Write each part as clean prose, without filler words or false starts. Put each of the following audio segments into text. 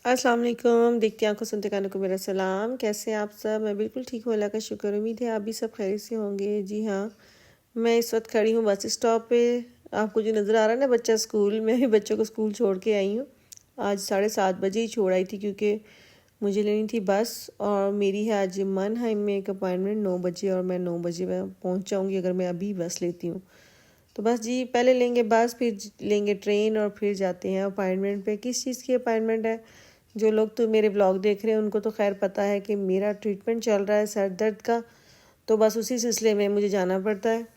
अस्सलाम वालेकुम। देखती आंखों सुनते कानों को मेरा सलाम। कैसे हैं आप सब? मैं बिल्कुल ठीक हूँ, अल्लाह का शुक्र। उम्मीद है आप भी सब खैरियत से होंगे। जी हाँ, मैं इस वक्त खड़ी हूँ बस स्टॉप पे। आपको जो नज़र आ रहा है ना बच्चा स्कूल, मैं भी बच्चों को स्कूल छोड़ के आई हूँ। आज 7:30 बजे ही छोड़ आई थी क्योंकि मुझे लेनी थी बस। और मेरी है आज मनहाइम में एक अपॉइंटमेंट 9 बजे, और मैं 9 बजे मैं पहुँच जाऊँगी अगर मैं अभी बस लेती हूँ। तो बस जी, पहले लेंगे बस, फिर लेंगे ट्रेन, और फिर जाते हैं अपॉइंटमेंट पे। किस चीज़ की अपॉइंटमेंट है? जो लोग तो मेरे ब्लॉग देख रहे हैं उनको तो खैर पता है कि मेरा ट्रीटमेंट चल रहा है सर दर्द का, तो बस उसी सिलसिले में मुझे जाना पड़ता है।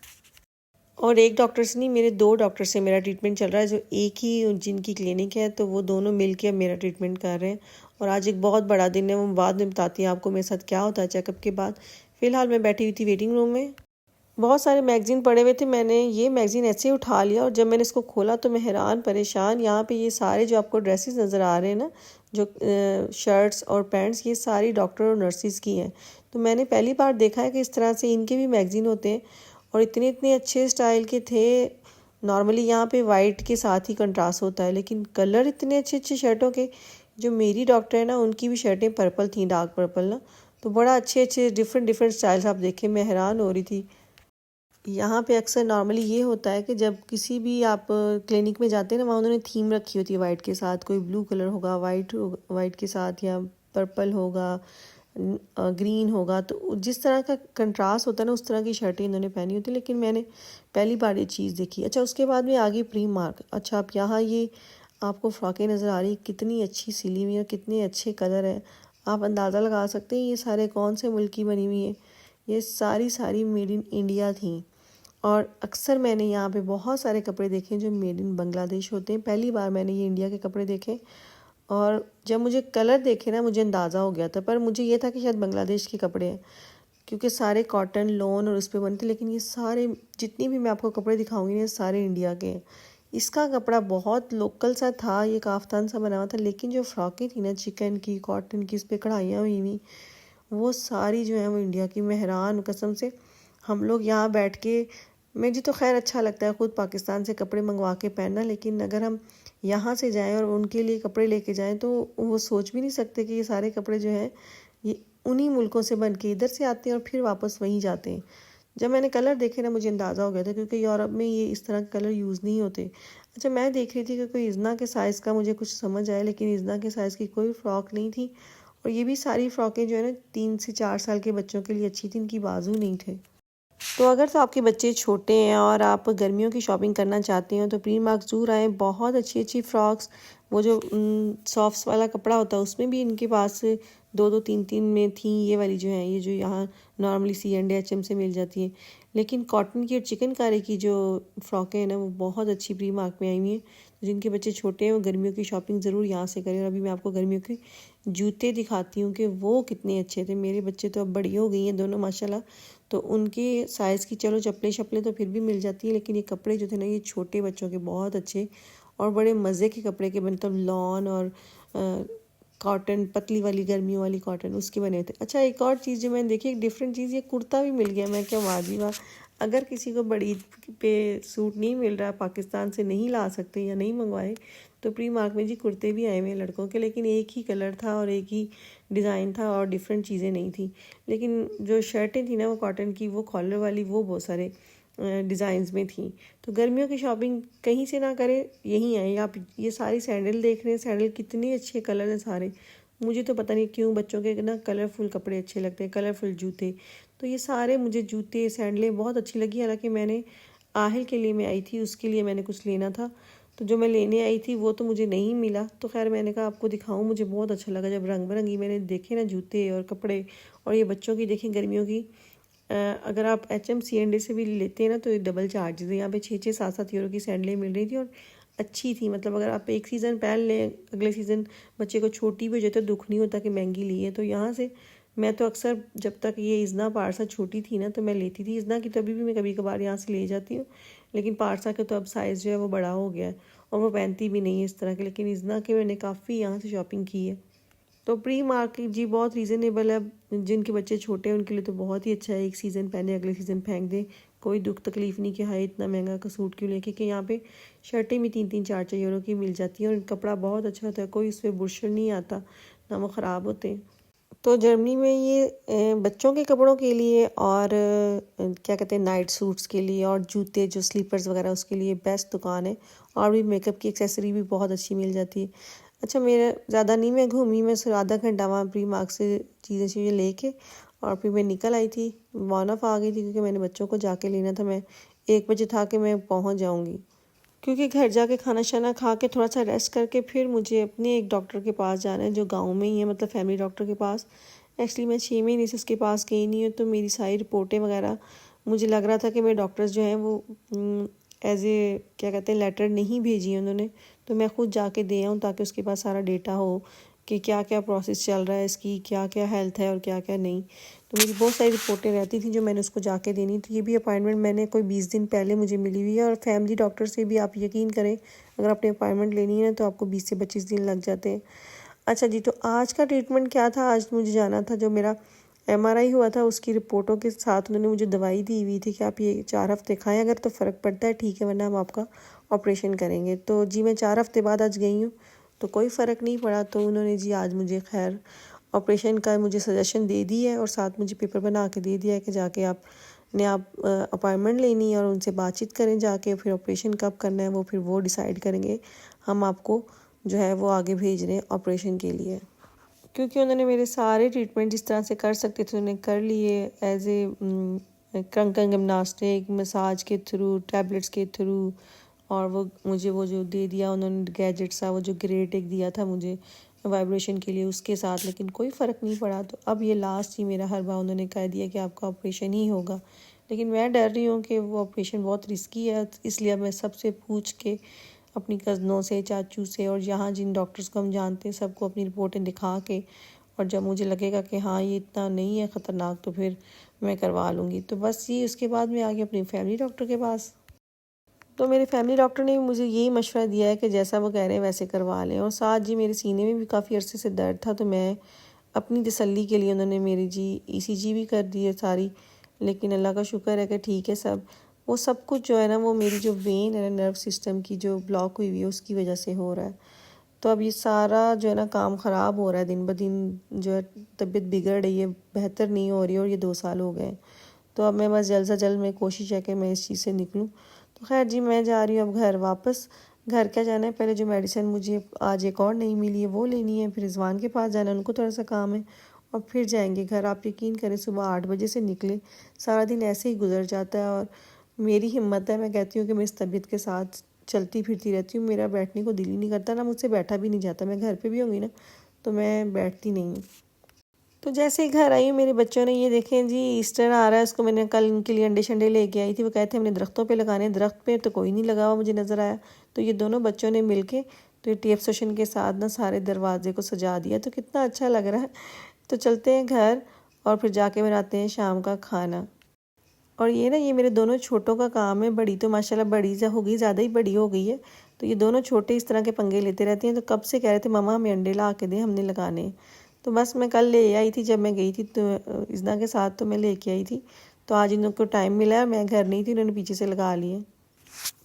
और एक डॉक्टर से नहीं, मेरे 2 डॉक्टर से मेरा ट्रीटमेंट चल रहा है, जो एक ही जिनकी क्लिनिक है, तो वो दोनों मिल के अब मेरा ट्रीटमेंट कर रहे हैं। और आज एक बहुत बड़ा दिन है, वो बाद में बताती हैं आपको मेरे साथ क्या होता है चेकअप के बाद। फ़िलहाल मैं बैठी हुई थी वेटिंग रूम में। बहुत सारे मैगज़ीन पड़े हुए थे, मैंने ये मैगज़ीन ऐसे ही उठा लिया, और जब मैंने इसको खोला तो मैं हैरान परेशान। यहाँ पे ये सारे जो आपको ड्रेसेस नज़र आ रहे हैं ना, जो शर्ट्स और पैंट्स, ये सारी डॉक्टर और नर्सिस की हैं। तो मैंने पहली बार देखा है कि इस तरह से इनके भी मैगज़ीन होते हैं, और इतने इतने अच्छे स्टाइल के थे। नॉर्मली यहाँ पे वाइट के साथ ही कंट्रास्ट होता है, लेकिन कलर इतने अच्छे अच्छे शर्टों के। जो मेरी डॉक्टर है ना, उनकी भी शर्टें पर्पल थी, डार्क पर्पल ना। तो बड़ा अच्छे अच्छे डिफरेंट डिफरेंट स्टाइल्स आप देखे, मैं हैरान हो रही थी। यहाँ पे अक्सर नॉर्मली ये होता है कि जब किसी भी आप क्लिनिक में जाते हैं ना, वहाँ उन्होंने थीम रखी होती है वाइट के साथ। कोई ब्लू कलर होगा वाइट के साथ, या पर्पल होगा, ग्रीन होगा। तो जिस तरह का कंट्रास्ट होता है ना, उस तरह की शर्टें इन्होंने पहनी होती है। लेकिन मैंने पहली बार ये चीज़ देखी। अच्छा, उसके बाद में आगे प्री मार्क। अच्छा, आप यहाँ ये आपको फ्रॉकें नज़र आ रही, कितनी अच्छी सिली हुई है, कितने अच्छे कलर है। आप अंदाज़ा लगा सकते हैं ये सारे कौन से मुल्क की बनी हुई है। ये सारी सारी मेड इन इंडिया थी। और अक्सर मैंने यहाँ पे बहुत सारे कपड़े देखे जो मेड इन बांग्लादेश होते हैं। पहली बार मैंने ये इंडिया के कपड़े देखे, और जब मुझे कलर देखे ना, मुझे अंदाज़ा हो गया था। पर मुझे ये था कि शायद बांग्लादेश के कपड़े हैं, क्योंकि सारे कॉटन लोन और उस पर बनते। लेकिन ये सारे जितनी भी मैं आपको कपड़े दिखाऊंगी ना, ये सारे इंडिया के हैं। इसका कपड़ा बहुत लोकल सा था, ये काफ्तान सा बना हुआ था, लेकिन जो फ्रॉकें थी ना, चिकन की, कॉटन की, इस पर कढ़ाइयाँ हुई हुई, वो सारी जो है वो इंडिया की। मैं हैरान हूँ कसम से। हम लोग यहाँ बैठ के, मुझे तो खैर अच्छा लगता है खुद पाकिस्तान से कपड़े मंगवा के पहनना, लेकिन अगर हम यहाँ से जाएं और उनके लिए कपड़े लेके जाएं, तो वो सोच भी नहीं सकते कि ये सारे कपड़े जो हैं ये उन्हीं मुल्कों से बन के इधर से आते हैं और फिर वापस वहीं जाते हैं। जब मैंने कलर देखे ना, मुझे अंदाज़ा हो गया था, क्योंकि यूरोप में ये इस तरह के कलर यूज़ नहीं होते। अच्छा, मैं देख रही थी कि कोई इज़ना के साइज़ का मुझे कुछ समझ आया, लेकिन इज़ना के साइज़ की कोई फ़्रॉक नहीं थी। और ये भी सारी फ़्रॉकें जो है ना, 3 से 4 साल के बच्चों के लिए अच्छी थी, इनकी बाजू नहीं थे। तो अगर तो आपके बच्चे छोटे हैं और आप गर्मियों की शॉपिंग करना चाहते हो, तो प्री मार्क ज़रूर आएँ। बहुत अच्छी अच्छी फ़्रॉक्स, वो जो सॉफ्ट वाला कपड़ा होता है, उसमें भी इनके पास 2-2 3-3 में थी। ये वाली जो है, ये जो यहाँ नॉर्मली C&H से मिल जाती है। लेकिन कॉटन की और चिकनकारी की जो फ़्रॉकें हैं ना, वो बहुत अच्छी प्री मार्क में आई हुई हैं। तो जिनके बच्चे छोटे हैं वो गर्मियों की शॉपिंग ज़रूर यहाँ से करें। और अभी मैं आपको गर्मियों के जूते दिखाती हूँ कि वो कितने अच्छे थे। मेरे बच्चे तो अब बड़ी हो गई हैं दोनों माशाल्लाह, तो उनके साइज़ की चलो चप्पलें शप्पलें तो फिर भी मिल जाती है, लेकिन ये कपड़े जो थे ना, ये छोटे बच्चों के बहुत अच्छे और बड़े मज़े के कपड़े के बने, मतलब लॉन और कॉटन, पतली वाली गर्मियों वाली कॉटन, उसके बने थे। अच्छा, एक और चीज़ जो मैंने देखी, एक डिफरेंट चीज़, ये कुर्ता भी मिल गया। मैं क्या वाह जी वाह। अगर किसी को बड़ी पे सूट नहीं मिल रहा, पाकिस्तान से नहीं ला सकते या नहीं मंगवाए, तो प्री मार्क में जी कुर्ते भी आए हुए हैं लड़कों के, लेकिन एक ही कलर था और एक ही डिज़ाइन था और डिफरेंट चीज़ें नहीं थी। लेकिन जो शर्टें थी ना, वो कॉटन की, वो कॉलर वाली, वो बहुत सारे डिज़ाइंस में थी। तो गर्मियों की शॉपिंग कहीं से ना करें, यहीं आए आप। ये सारी सैंडल देख रहे हैं, सैंडल कितने अच्छे कलर हैं सारे। मुझे तो पता नहीं क्यों बच्चों के ना कलरफुल कपड़े अच्छे लगते हैं, कलरफुल जूते। तो ये सारे मुझे जूते सैंडलें बहुत अच्छी लगी। हालांकि मैंने आहिल के लिए मैं आई थी, उसके लिए मैंने कुछ लेना था, तो जो मैं लेने आई थी वो तो मुझे नहीं मिला। तो खैर मैंने कहा आपको दिखाऊं। मुझे बहुत अच्छा लगा जब रंग बिरंगी मैंने देखे ना जूते और कपड़े। और ये बच्चों की देखें गर्मियों की, अगर आप HM C&A से भी लेते हैं ना, तो ये डबल चार्जेस है। यहाँ पे 6-6 7-7 यूरो की सैंडलें मिल रही थी और अच्छी थी। मतलब अगर आप एक सीज़न पहन लें, अगले सीज़न बच्चे को छोटी भी हो जाए तो दुख नहीं होता कि महंगी ली है। तो यहाँ से मैं तो अक्सर, जब तक ये इज़ना पारसा छोटी थी ना, तो मैं लेती थी इज़ना की। तो अभी भी मैं कभी कभार यहाँ से ले जाती हूँ, लेकिन पारसा का तो अब साइज़ जो है वो बड़ा हो गया है और वो पहनती भी नहीं है इस तरह के। लेकिन इज़ना के मैंने काफ़ी यहाँ से शॉपिंग की है। तो प्री मार्केट जी बहुत रीज़नेबल है। जिनके बच्चे छोटे हैं उनके लिए तो बहुत ही अच्छा है, एक सीज़न पहने अगले सीज़न फेंक दें, कोई दुख तकलीफ़ नहीं कि हाय इतना महंगा का सूट क्यों लेके, कि यहाँ पे शर्टें भी 3-3 4-4 यूरो की मिल जाती हैं और कपड़ा बहुत अच्छा होता है, कोई उस पर बुरशल नहीं आता, ना वो ख़राब होते। तो जर्मनी में ये बच्चों के कपड़ों के लिए और क्या कहते हैं नाइट सूट्स के लिए और जूते जो स्लीपर्स वगैरह उसके लिए बेस्ट दुकान है। और भी मेकअप की एक्सेसरी भी बहुत अच्छी मिल जाती है। अच्छा मेरा ज़्यादा नहीं मैं घूमी, मैं सिर्फ आधा घंटा वहाँ प्री मार्क से चीज़ें लेके और फिर मैं निकल आई थी, वन ऑफ आ गई थी क्योंकि मैंने बच्चों को जाके लेना था। मैं 1 बजे था कि मैं पहुँच जाऊँगी, क्योंकि घर जाके खाना शाना खा के थोड़ा सा रेस्ट करके फिर मुझे अपने एक डॉक्टर के पास जाना है जो गांव में ही है, मतलब फैमिली डॉक्टर के पास। एक्चुअली मैं 6 महीने से उसके पास गई नहीं हूँ, तो मेरी सारी रिपोर्टें वगैरह मुझे लग रहा था कि मेरे डॉक्टर्स जो हैं वो एज ए क्या कहते हैं लेटर नहीं भेजी है उन्होंने, तो मैं खुद जाके दे आऊँ ताकि उसके पास सारा डेटा हो कि क्या क्या प्रोसेस चल रहा है इसकी, क्या क्या हेल्थ है और क्या क्या नहीं। तो मेरी बहुत सारी रिपोर्टें रहती थी जो मैंने उसको जाके देनी थी। ये भी अपॉइंटमेंट मैंने कोई 20 दिन पहले मुझे मिली हुई है, और फैमिली डॉक्टर से भी आप यकीन करें अगर आपने अपॉइंटमेंट लेनी है तो आपको 20 से 25 दिन लग जाते हैं। अच्छा जी, तो आज का ट्रीटमेंट क्या था, आज मुझे जाना था, जो मेरा MRI हुआ था उसकी रिपोर्टों के साथ उन्होंने मुझे दवाई दी हुई थी कि आप ये 4 हफ्ते खाएं, अगर तो फ़र्क पड़ता है ठीक है, वरना हम आपका ऑपरेशन करेंगे। तो जी मैं 4 हफ्ते बाद आज गई हूँ तो कोई फ़र्क नहीं पड़ा, तो उन्होंने जी आज मुझे खैर ऑपरेशन का मुझे सजेशन दे दी है और साथ मुझे पेपर बना के दे दिया है कि जाके आप अपॉइंटमेंट लेनी है और उनसे बातचीत करें जाके, फिर ऑपरेशन कब करना है वो फिर वो डिसाइड करेंगे। हम आपको जो है वो आगे भेज रहे हैं ऑपरेशन के लिए, क्योंकि उन्होंने मेरे सारे ट्रीटमेंट जिस तरह से कर सकते थे उन्होंने कर लिए, एज ए क्रंकन जिम्नास्टिक, मसाज के थ्रू, टैबलेट्स के थ्रू, और वो मुझे वो जो दे दिया उन्होंने गैजेट सा, वो जो ग्रेट एक दिया था मुझे वाइब्रेशन के लिए उसके साथ, लेकिन कोई फ़र्क नहीं पड़ा। तो अब ये लास्ट ही मेरा हर बार उन्होंने कह दिया कि आपका ऑपरेशन ही होगा, लेकिन मैं डर रही हूँ कि वो ऑपरेशन बहुत रिस्की है, इसलिए अब मैं सबसे पूछ के अपनी कज़नों से, चाचू से और यहाँ जिन डॉक्टर्स को हम जानते हैं सबको अपनी रिपोर्टें दिखा के, और जब मुझे लगेगा कि हाँ ये इतना नहीं है ख़तरनाक तो फिर मैं करवा लूँगी। तो बस ये उसके बाद मैं आ गई अपनी फैमिली डॉक्टर के पास। तो मेरे फैमिली डॉक्टर ने भी मुझे यही मशवरा दिया है कि जैसा वो कह रहे हैं वैसे करवा लें, और साथ जी मेरे सीने में भी काफ़ी अरसे से दर्द था, तो मैं अपनी तसल्ली के लिए उन्होंने मेरी जी ECG भी कर दी है सारी, लेकिन अल्लाह का शुक्र है कि ठीक है सब। वो सब कुछ जो है ना वो मेरी जो वेन है नर्व सिस्टम की जो ब्लॉक हुई हुई है उसकी वजह से हो रहा है। तो अब ये सारा जो है ना काम ख़राब हो रहा है दिन ब दिन, जो है तबीयत बिगड़ रही है, बेहतर नहीं हो रही है, और ये 2 साल हो गए। तो अब मैं बस जल्द से जल्द मैं कोशिश है कि मैं इस चीज़ से निकलूँ। तो खैर जी मैं जा रही हूँ अब घर वापस। घर क्या जाना है, पहले जो मेडिसिन मुझे आज एक और नहीं मिली है वो लेनी है, फिर रिजवान के पास जाना है, उनको थोड़ा सा काम है, और फिर जाएंगे घर। आप यकीन करें सुबह 8 बजे से निकले, सारा दिन ऐसे ही गुजर जाता है। और मेरी हिम्मत है, मैं कहती हूँ कि मैं इस तबीयत के साथ चलती फिरती रहती हूँ, मेरा बैठने को दिल ही नहीं करता, ना मुझसे बैठा भी नहीं जाता। मैं घर पे भी होंगी ना तो मैं बैठती नहीं हूँ। तो जैसे ही घर आई हूँ मेरे बच्चों ने ये देखें जी ईस्टर आ रहा है, उसको मैंने कल इनके लिए अंडे शंडे लेके आई थी, वो कहते हैं हमने दरख्तों पे लगाने, दरख्त पे तो कोई नहीं लगा हुआ मुझे नज़र आया। तो ये दोनों बच्चों ने मिलके तो ये टेप सेशन के साथ ना सारे दरवाजे को सजा दिया, तो कितना अच्छा लग रहा है। तो चलते हैं घर और फिर जाके बनाते हैं शाम का खाना। और ये मेरे दोनों छोटों का काम है, बड़ी तो माशाल्लाह बड़ी हो गई, ज़्यादा ही बड़ी हो गई है, तो ये दोनों छोटे इस तरह के पंगे लेते रहते हैं। तो कब से कह रहे थे मम्मा हमें अंडे ला के दें, हमने लगाने हैं। तो बस मैं कल ले आई थी जब मैं गई थी तो इज़ना के साथ तो मैं लेके आई थी, तो आज इन लोग को टाइम मिला है, मैं घर नहीं थी, उन्होंने पीछे से लगा लिए।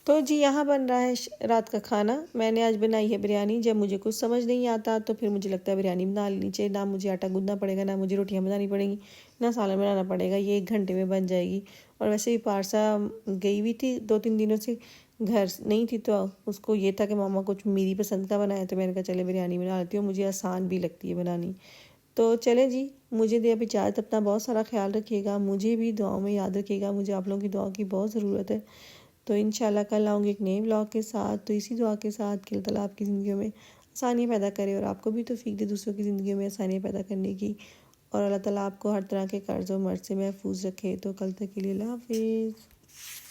तो जी यहाँ बन रहा है रात का खाना। मैंने आज बनाई है बिरयानी। जब मुझे कुछ समझ नहीं आता तो फिर मुझे लगता है बिरयानी बना लेनी चाहिए, ना मुझे आटा गूंदना पड़ेगा, ना मुझे रोटियां बनानी पड़ेंगी, ना सालन बनाना पड़ेगा, ये 1 घंटे में बन जाएगी। और वैसे भी पारसा गई हुई थी 2-3 दिनों से, घर नहीं थी, तो उसको ये था कि मामा कुछ मेरी पसंद का बनाया, तो मैंने कहा चले बिरयानी बना लेती हूँ, मुझे आसान भी लगती है बनानी। तो चले जी, मुझे दे अब इजाज़त, अपना बहुत सारा ख्याल रखिएगा, मुझे भी दुआओं में याद रखिएगा, मुझे आप लोगों की दुआ की बहुत ज़रूरत है। तो इंशाल्लाह कल आऊँगी एक नए व्लॉग के साथ। तो इसी दुआ के साथ कि अल्लाह ताला आपकी ज़िंदगी में आसानियाँ पैदा करे और आपको भी तौफीक दे दूसरों की ज़िंदगी में आसानियाँ पैदा करने की, और अल्लाह ताला आपको हर तरह के कर्ज़ और मर्ज़ से महफूज रखे। तो कल तक के लिए अल्लाह हाफ़िज़।